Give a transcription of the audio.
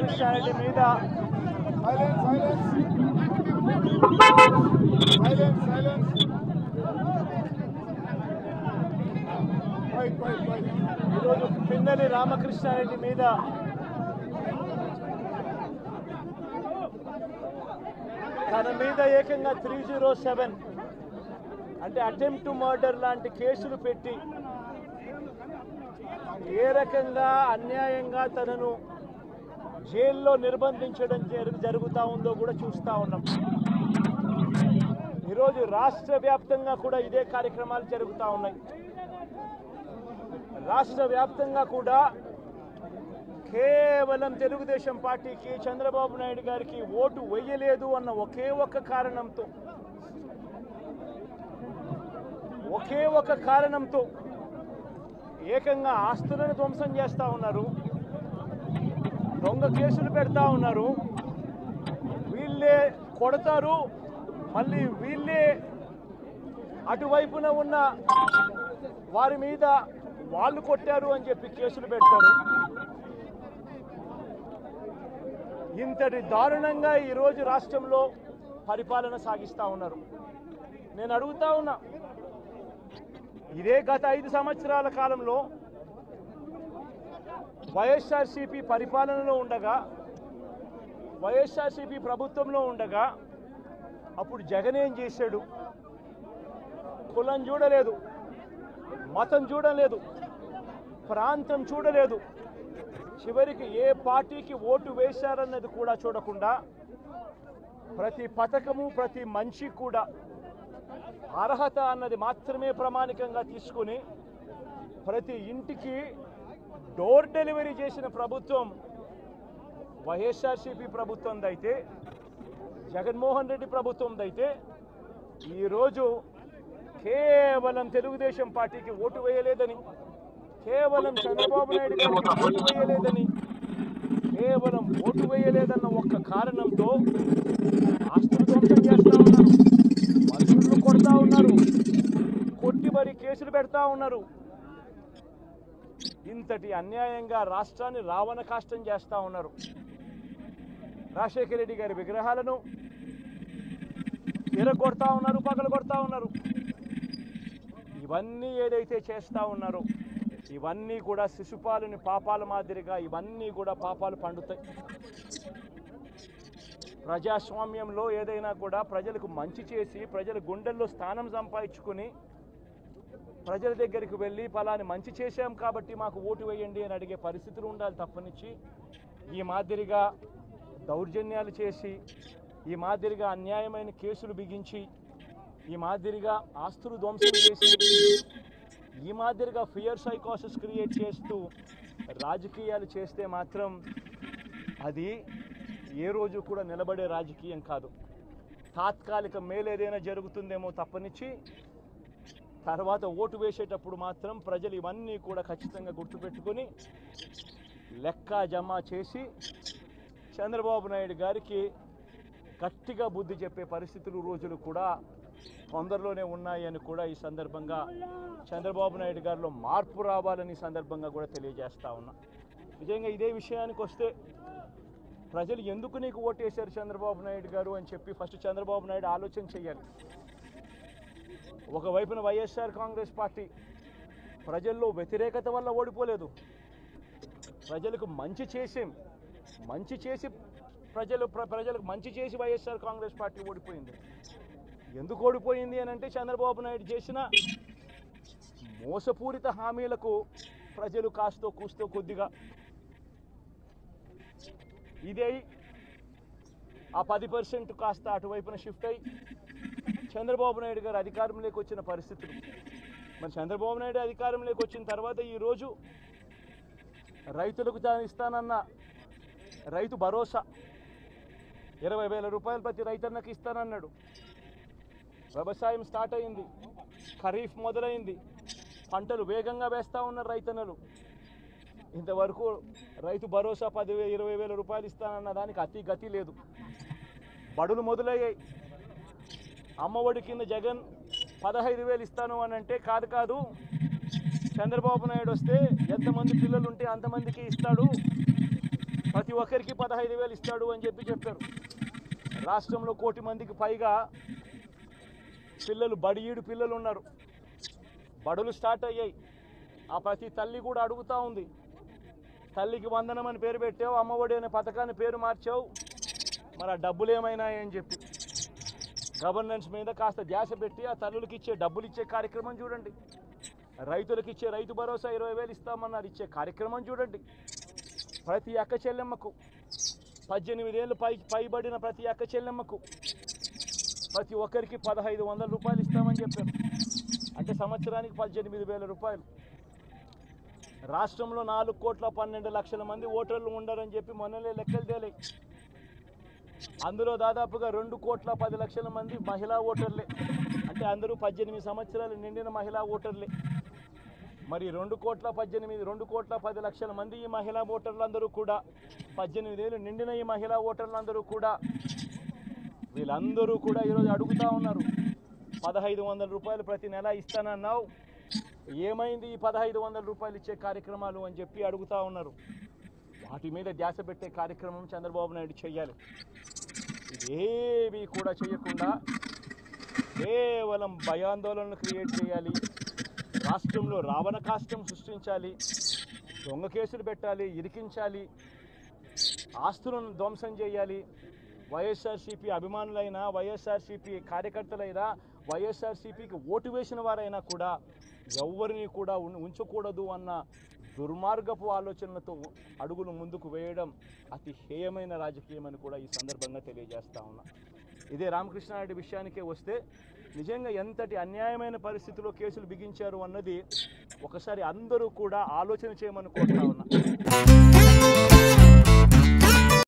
రామకృష్ణారెడ్డి మీద ఈరోజు పిన్నెల్లి రామకృష్ణారెడ్డి మీద తన మీద ఏకంగా 307 అంటే అటెంప్ట్ టు మర్డర్ లాంటి కేసులు పెట్టి ఏ రకంగా అన్యాయంగా తనను జైల్లో నిర్బంధించడం జరుగుతూ ఉందో కూడా చూస్తూ ఉన్నాం. ఈరోజు రాష్ట్ర వ్యాప్తంగా కూడా ఇదే కార్యక్రమాలు జరుగుతూ ఉన్నాయి. రాష్ట్ర వ్యాప్తంగా కూడా కేవలం తెలుగుదేశం పార్టీకి చంద్రబాబు నాయుడు గారికి ఓటు వేయలేదు అన్న ఒకే ఒక కారణంతో ఏకంగా ఆస్తులను ధ్వంసం చేస్తూ ఉన్నారు, దొంగ కేసులు పెడతా ఉన్నారు. వీళ్ళే కొడతారు, మళ్ళీ వీళ్ళే అటువైపున ఉన్న వారి మీద వాళ్ళు కొట్టారు అని చెప్పి కేసులు పెడతారు. ఇంతటి దారుణంగా ఈరోజు రాష్ట్రంలో పరిపాలన సాగిస్తూ ఉన్నారు. నేను అడుగుతా ఉన్నా, ఇదే గత 5 సంవత్సరాల కాలంలో వైఎస్ఆర్సీపీ పరిపాలనలో ఉండగా, వైఎస్ఆర్సీపీ ప్రభుత్వంలో ఉండగా అప్పుడు జగన్ ఏం చేశాడు? కులం చూడలేదు, మతం చూడలేదు, ప్రాంతం చూడలేదు, చివరికి ఏ పార్టీకి ఓటు వేశారన్నది కూడా చూడకుండా ప్రతి పథకము ప్రతి మనిషి కూడా అర్హత అన్నది మాత్రమే ప్రామాణికంగా తీసుకుని ప్రతి ఇంటికి డోర్ డెలివరీ చేసిన ప్రభుత్వం వైఎస్ఆర్సీపీ ప్రభుత్వందైతే, జగన్మోహన్ రెడ్డి ప్రభుత్వందైతే ఈరోజు కేవలం తెలుగుదేశం పార్టీకి ఓటు వేయలేదని, కేవలం చంద్రబాబు నాయుడు గారికి ఓటు వేయలేదని, కేవలం ఓటు వేయలేదన్న ఒక్క కారణంతో ఆస్తులు ధ్వంసం చేస్తూ ఉన్నారు, మనుషులను కొడతా ఉన్నారు, కొట్టి మరి కేసులు పెడతా ఉన్నారు. ఇంతటి అన్యాయంగా రాష్ట్రాన్ని రావణ కాష్టం చేస్తూ ఉన్నారు. రాజశేఖర రెడ్డి గారి విగ్రహాలను ఎరగొడతా ఉన్నారు, పగలగొడతా ఉన్నారు. ఇవన్నీ ఏదైతే చేస్తూ ఉన్నారో ఇవన్నీ కూడా శిశుపాలుని పాపాల మాదిరిగా ఇవన్నీ కూడా పాపాలు పండుతాయి. ప్రజాస్వామ్యంలో ఏదైనా కూడా ప్రజలకు మంచి చేసి ప్రజల గుండెల్లో స్థానం సంపాదించుకుని ప్రజల దగ్గరికి వెళ్ళి ఫలాని మంచి చేశాం కాబట్టి మాకు ఓటు వేయండి అని అడిగే పరిస్థితులు ఉండాలి తప్పనిచ్చి ఈ మాదిరిగా దౌర్జన్యాలు చేసి, ఈ మాదిరిగా అన్యాయమైన కేసులు బిగించి, ఈ మాదిరిగా ఆస్తులు ధ్వంసం చేసి, ఈ మాదిరిగా ఫియర్ సైకోసిస్ క్రియేట్ చేస్తూ రాజకీయాలు చేస్తే మాత్రం అది ఏ రోజు కూడా నిలబడే రాజకీయం కాదు. తాత్కాలిక మేలేదైనా జరుగుతుందేమో తప్పనిచ్చి తర్వాత ఓటు వేసేటప్పుడు మాత్రం ప్రజలు ఇవన్నీ కూడా ఖచ్చితంగా గుర్తుపెట్టుకొని లెక్క జమ చేసి చంద్రబాబు నాయుడు గారికి గట్టిగా బుద్ధి చెప్పే పరిస్థితులు రోజులు కూడా తొందరలోనే ఉన్నాయని కూడా ఈ సందర్భంగా చంద్రబాబు నాయుడు గారిలో మార్పు రావాలని సందర్భంగా కూడా తెలియజేస్తా ఉన్నా. నిజంగా ఇదే విషయానికి వస్తే ప్రజలు ఎందుకు నీకు ఓటేశారు చంద్రబాబు నాయుడు గారు అని చెప్పి ఫస్ట్ చంద్రబాబు నాయుడు ఆలోచన చేయాలి. ఒకవైపున వైఎస్ఆర్ కాంగ్రెస్ పార్టీ ప్రజల్లో వ్యతిరేకత వల్ల ఓడిపోలేదు, ప్రజలకు మంచి చేసి ప్రజలకు మంచి చేసి వైఎస్ఆర్ కాంగ్రెస్ పార్టీ ఓడిపోయింది. ఎందుకు ఓడిపోయింది అని అంటే చంద్రబాబు నాయుడు చేసిన మోసపూరిత హామీలకు ప్రజలు కాస్తో కూస్తో కొద్దిగా ఇదే ఆ 10% కాస్త అటువైపున షిఫ్ట్ అయ్యి చంద్రబాబు నాయుడు గారు అధికారంలోకి వచ్చిన పరిస్థితులు. మరి చంద్రబాబు నాయుడు అధికారంలోకి వచ్చిన తర్వాత ఈరోజు రైతులకు తాను ఇస్తానన్న రైతు భరోసా 20,000 రూపాయలు ప్రతి రైతన్నకి ఇస్తానన్నాడు. వ్యవసాయం స్టార్ట్ అయింది, ఖరీఫ్ మొదలైంది, పంటలు వేగంగా వేస్తూ ఉన్నారు రైతన్నలు. ఇంతవరకు రైతు భరోసా 10,000-20,000 రూపాయలు ఇస్తానన్న దానికి అతి గతి లేదు. బడులు మొదలయ్యాయి. అమ్మఒడి కింద జగన్ 15,000 ఇస్తాను అని అంటే కాదు చంద్రబాబు నాయుడు వస్తే ఎంతమంది పిల్లలు ఉంటే అంతమందికి ఇస్తాడు, ప్రతి ఒక్కరికి 15,000 ఇస్తాడు అని చెప్పారు. రాష్ట్రంలో 1 కోటి మందికి పైగా పిల్లలు బడియీడు పిల్లలు ఉన్నారు. బడులు స్టార్ట్ అయ్యాయి. ఆ ప్రతి తల్లి కూడా అడుగుతూ ఉంది, తల్లికి వందనం అని పేరు పెట్టావు, అమ్మఒడి అనే పథకాన్ని పేరు మార్చావు, మరి ఆ డబ్బులు ఏమైనాయని చెప్పి గవర్నెన్స్ మీద కాస్త ధ్యాస పెట్టి ఆ తల్లులకి ఇచ్చే డబ్బులు ఇచ్చే కార్యక్రమం చూడండి. రైతులకు ఇచ్చే రైతు భరోసా 20,000 ఇస్తామన్నారు, ఇచ్చే కార్యక్రమం చూడండి. ప్రతి అక్క చెల్లెమ్మకు 18 ఏళ్ళు పైబడిన ప్రతి అక్క చెల్లెమ్మకు ప్రతి ఒక్కరికి 1,500 రూపాయలు ఇస్తామని చెప్పారు. అంటే సంవత్సరానికి 18,000 రూపాయలు. రాష్ట్రంలో 4,12,00,000 మంది ఓటర్లు ఉండరని చెప్పి మొన్ననే లెక్కలు తేలాయి. అందులో దాదాపుగా 2,10,00,000 మంది మహిళా ఓటర్లే. అంటే అందరూ 18 సంవత్సరాలు నిండిన మహిళా ఓటర్లే. మరి 2,10,00,000 మంది ఈ మహిళా ఓటర్లందరూ కూడా 18 ఏళ్ళు నిండిన ఈ మహిళా ఓటర్లందరూ కూడా వీళ్ళందరూ కూడా ఈరోజు అడుగుతూ ఉన్నారు, 1,500 రూపాయలు ప్రతి నెల ఇస్తానన్నావు, ఏమైంది ఈ 1,500 రూపాయలు ఇచ్చే కార్యక్రమాలు అని చెప్పి అడుగుతూ ఉన్నారు. వాటి మీద ధ్యాస పెట్టే కార్యక్రమం చంద్రబాబు నాయుడు చేయాలి. ఇదేవి కూడా చేయకుండా కేవలం భయాందోళనలు క్రియేట్ చేయాలి, రాష్ట్రంలో రావణ కాష్టం సృష్టించాలి, దొంగ కేసులు పెట్టాలి, ఇరికించాలి, ఆస్తులను ధ్వంసం చేయాలి. వైఎస్ఆర్సీపీ అభిమానులైనా, వైఎస్ఆర్సీపీ కార్యకర్తలైనా, వైఎస్ఆర్సీపీకి ఓటు వేసిన వారైనా కూడా ఎవరిని కూడా ఉంచకూడదు అన్న దుర్మార్గపు ఆలోచనలతో అడుగులు ముందుకు వేయడం అతి హేయమైన రాజకీయమని కూడా ఈ సందర్భంగా తెలియజేస్తా ఉన్నా. ఇదే రామకృష్ణారెడ్డి విషయానికే వస్తే నిజంగా ఎంతటి అన్యాయమైన పరిస్థితిలో కేసులు బిగించారు అన్నది ఒకసారి అందరూ కూడా ఆలోచన చేయమని కోరుతా ఉన్నా.